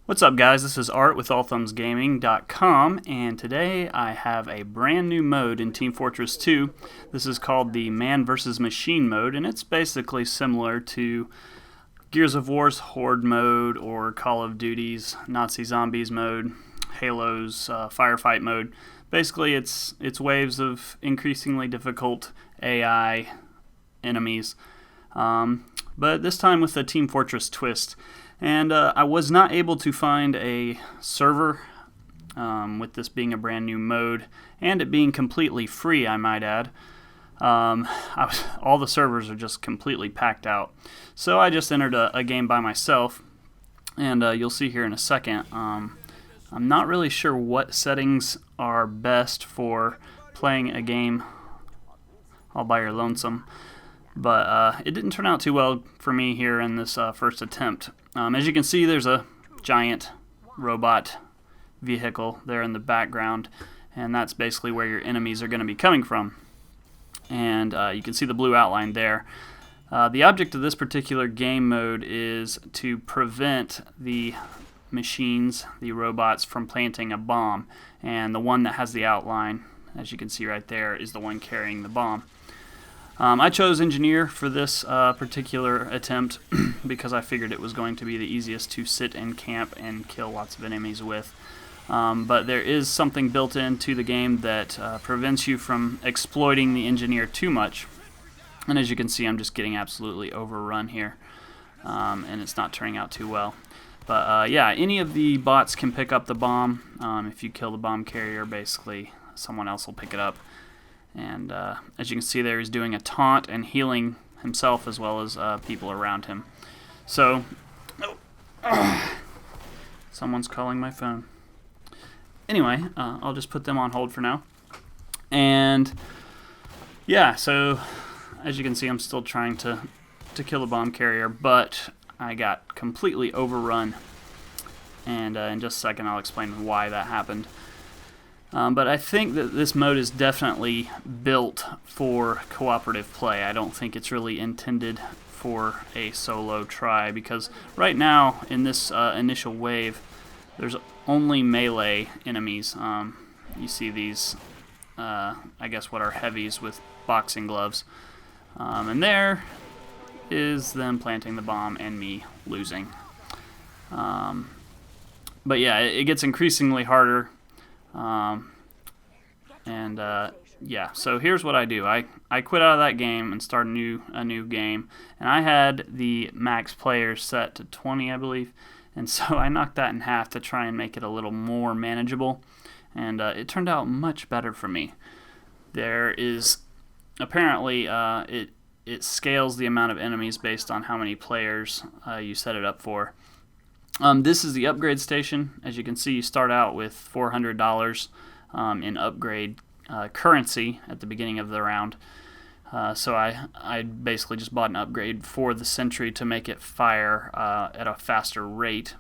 What's up, guys? This is Art with allthumbsgaming.com, and today I have a brand new mode in Team Fortress 2. This is called the Man vs. Machine mode, and it's basically similar to Gears of War's Horde mode or Call of Duty's Nazi Zombies mode, Halo's Firefight mode. Basically, it's waves of increasingly difficult AI enemies, but this time with a Team Fortress twist. And I was not able to find a server with this being a brand new mode and it being completely free, I might add. All the servers are just completely packed out. So I just entered a game by myself, and you'll see here in a second. I'm not really sure what settings are best for playing a game all by your lonesome. But it didn't turn out too well for me here in this first attempt. As you can see, there's a giant robot vehicle there in the background, and that's basically where your enemies are going to be coming from. And you can see the blue outline there. The object of this particular game mode is to prevent the machines, the robots, from planting a bomb. And the one that has the outline, as you can see right there, is the one carrying the bomb. I chose Engineer for this particular attempt because I figured it was going to be the easiest to sit and camp and kill lots of enemies with. But there is something built into the game that prevents you from exploiting the Engineer too much. And as you can see, I'm just getting absolutely overrun here, and it's not turning out too well. But yeah, any of the bots can pick up the bomb. If you kill the bomb carrier, basically someone else will pick it up. And as you can see there, he's doing a taunt and healing himself as well as people around him. So, someone's calling my phone. Anyway, I'll just put them on hold for now. And yeah, so as you can see, I'm still trying to kill the bomb carrier, but I got completely overrun. And in just a second, I'll explain why that happened. But I think that this mode is definitely built for cooperative play. I don't think it's really intended for a solo try, because right now in this initial wave there's only melee enemies. You see these, I guess what are heavies with boxing gloves. And there is them planting the bomb and me losing. But yeah, it gets increasingly harder. Yeah, so here's what I do. I quit out of that game and start a new game, and I had the max players set to 20, I believe, and so I knocked that in half to try and make it a little more manageable, and it turned out much better for me. There is apparently it scales the amount of enemies based on how many players you set it up for. This is the upgrade station. As you can see, you start out with $400 in upgrade currency at the beginning of the round. So I basically just bought an upgrade for the sentry to make it fire at a faster rate.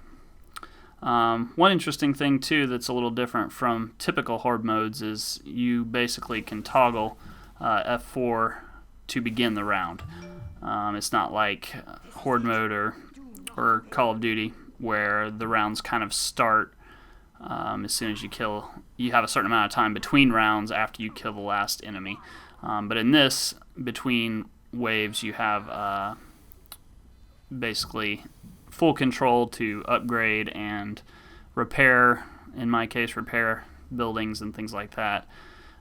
One interesting thing too that's a little different from typical Horde modes is you basically can toggle F4 to begin the round. It's not like Horde mode or Call of Duty, where the rounds kind of start as soon as you kill. You have a certain amount of time between rounds after you kill the last enemy. But in this, between waves, you have basically full control to upgrade and repair, in my case, repair buildings and things like that.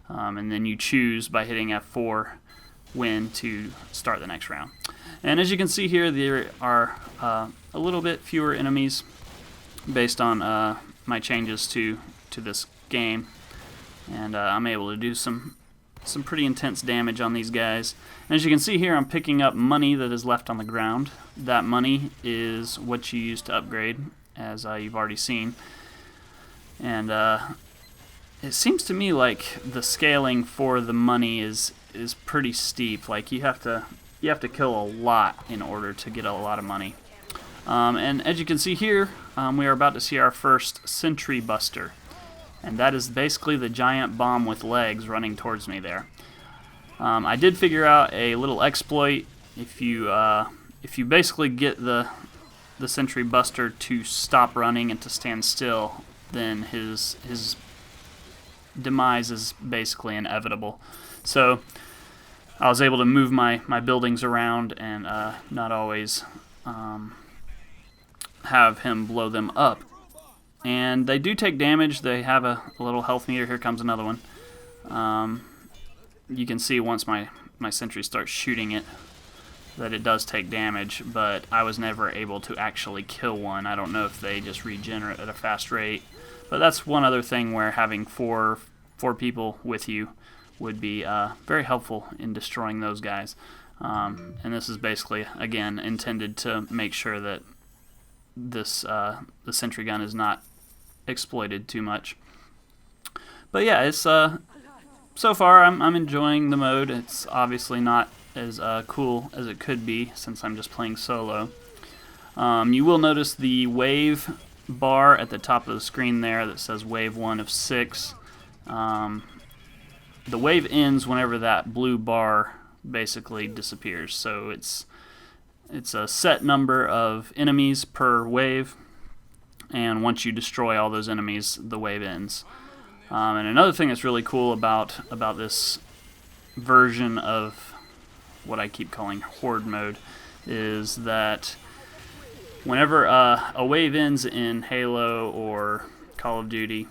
And then you choose by hitting F4 when to start the next round. And as you can see here, there are a little bit fewer enemies based on my changes to this game, and I'm able to do some pretty intense damage on these guys. And as you can see here, I'm picking up money that is left on the ground. That money is what you use to upgrade, as you've already seen. And it seems to me like the scaling for the money is pretty steep. Like you have to kill a lot in order to get a lot of money. And as you can see here, we are about to see our first sentry buster, and that is basically the giant bomb with legs running towards me there. I did figure out a little exploit. If you basically get the the sentry buster to stop running and to stand still, then his demise is basically inevitable. So I was able to move my buildings around and not always have him blow them up. And they do take damage. They have a little health meter. Here comes another one. You can see once my sentry starts shooting it that it does take damage, but I was never able to actually kill one. I don't know if they just regenerate at a fast rate. But that's one other thing where having four people with you would be very helpful in destroying those guys. And this is basically, again, intended to make sure that this the sentry gun is not exploited too much. But yeah, it's so far I'm enjoying the mode. It's obviously not as cool as it could be since I'm just playing solo. You will notice the wave bar at the top of the screen there that says wave 1 of 6. The wave ends whenever that blue bar basically disappears. So it's a set number of enemies per wave, and once you destroy all those enemies, the wave ends. And another thing that's really cool about this version of what I keep calling horde mode is that whenever a wave ends in Halo or Call of Duty,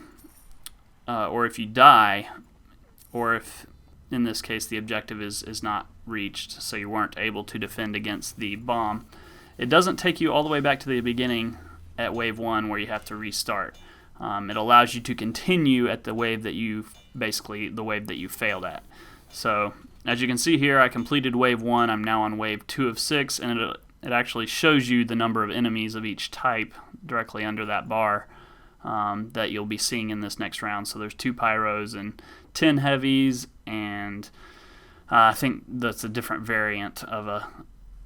or if you die, or if in this case the objective is not reached, so you weren't able to defend against the bomb, it doesn't take you all the way back to the beginning at wave 1 where you have to restart. It allows you to continue at the wave that you failed at. So as you can see here, I completed wave 1. I'm now on wave 2 of 6, and it actually shows you the number of enemies of each type directly under that bar that you'll be seeing in this next round. So there's 2 pyros and 10 heavies, and I think that's a different variant of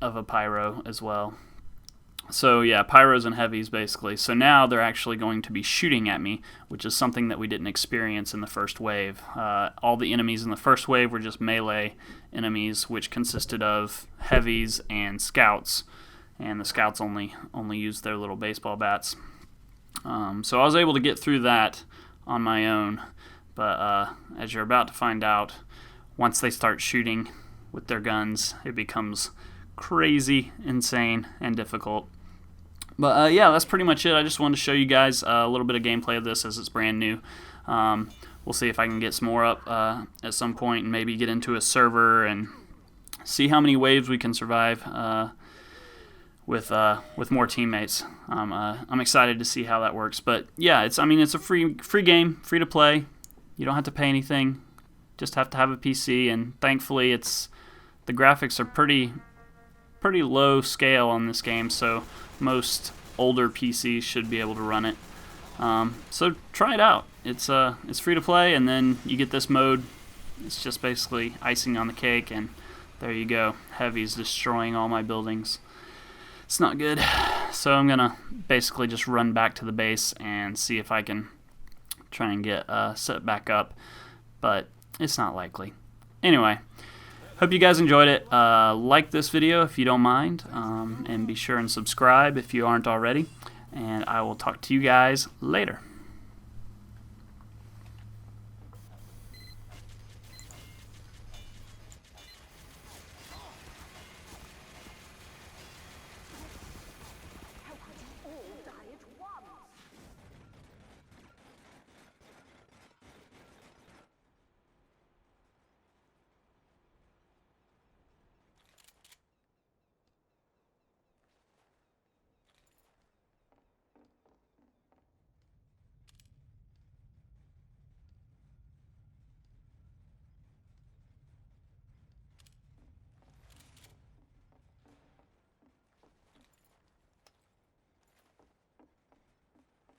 a pyro as well. So yeah, pyros and heavies basically. So now they're actually going to be shooting at me, which is something that we didn't experience in the first wave. All the enemies in the first wave were just melee enemies, which consisted of heavies and scouts, and the scouts only used their little baseball bats. So I was able to get through that on my own, but as you're about to find out, once they start shooting with their guns, it becomes crazy, insane, and difficult. But yeah, that's pretty much it. I just wanted to show you guys a little bit of gameplay of this as it's brand new. We'll see if I can get some more up at some point and maybe get into a server and see how many waves we can survive with more teammates. I'm excited to see how that works. But yeah, it's a free game, free to play. You don't have to pay anything. Just have to have a PC, and thankfully the graphics are pretty low scale on this game, so most older PCs should be able to run it. So try it out. It's free to play, and then you get this mode. It's just basically icing on the cake, and there you go. Heavy's destroying all my buildings. It's not good. So I'm gonna basically just run back to the base and see if I can try and get set back up, but it's not likely. Anyway, hope you guys enjoyed it. Like this video if you don't mind, and be sure and subscribe if you aren't already, and I will talk to you guys later.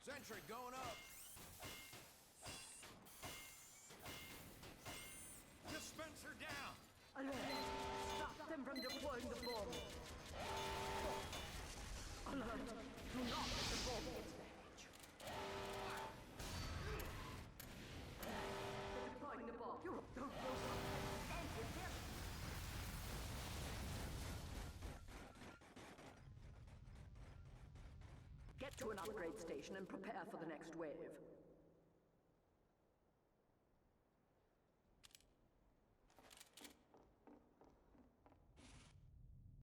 Sentry going up. Dispenser down. Alert! Stop them from deploying the bomb. Alert! Do not let the bomb get there. They're deploying the bomb. You don't know what. Get to an upgrade station and prepare for the next wave.